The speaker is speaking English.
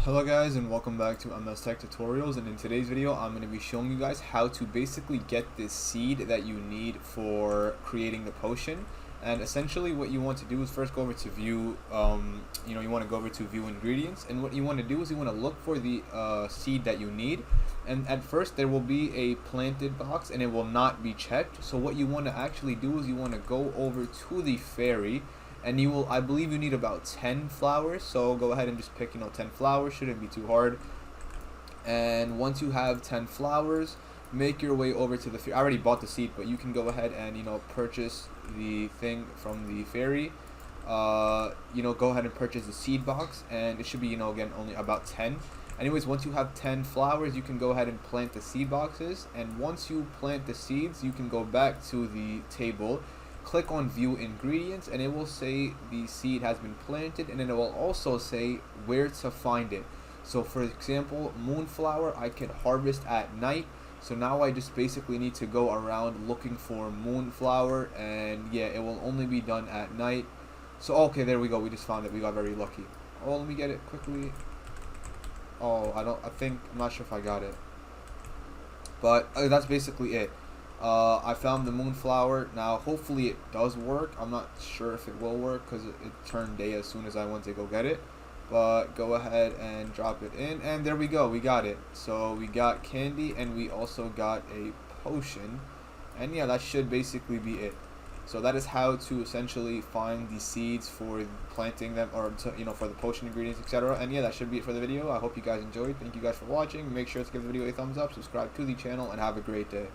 Hello guys, and welcome back to MS Tech Tutorials, and in today's video I'm going to be showing you guys how to basically get this seed that you need for creating the potion. And essentially what you want to do is first go over to view, you want to go over to view ingredients, and what you want to do is you want to look for the seed that you need. And at first there will be a planted box and it will not be checked. So what you want to actually do is you want to go over to the fairy, and you will, I believe you need about 10 flowers, so go ahead and just pick 10 flowers, shouldn't be too hard. And once you have 10 flowers, make your way over to the I already bought the seed, but you can go ahead and purchase the thing from the fairy. Go ahead and purchase the seed box, and it should be again only about 10. Anyways, once you have 10 flowers, you can go ahead and plant the seed boxes, and once you plant the seeds, you can go back to the table, click on view ingredients, and it will say the seed has been planted, and then it will also say where to find it. So for example, moonflower I can harvest at night, so now I just basically need to go around looking for moonflower, and yeah, it will only be done at night. So okay, there we go, we just found it, we got very lucky. Oh, let me get it quickly. Oh, I'm not sure if I got it, but that's basically it. I found the moonflower. Now hopefully it does work. I'm not sure if it will work because it turned day as soon as I went to go get it, but go ahead and drop it in, and there we go, we got it. So we got candy and we also got a potion, and yeah, that should basically be it. So that is how to essentially find the seeds for planting them, or for the potion ingredients, etc. And yeah, that should be it for the video. I hope you guys enjoyed. Thank you guys for watching. Make sure to give the video a thumbs up, subscribe to the channel, and have a great day.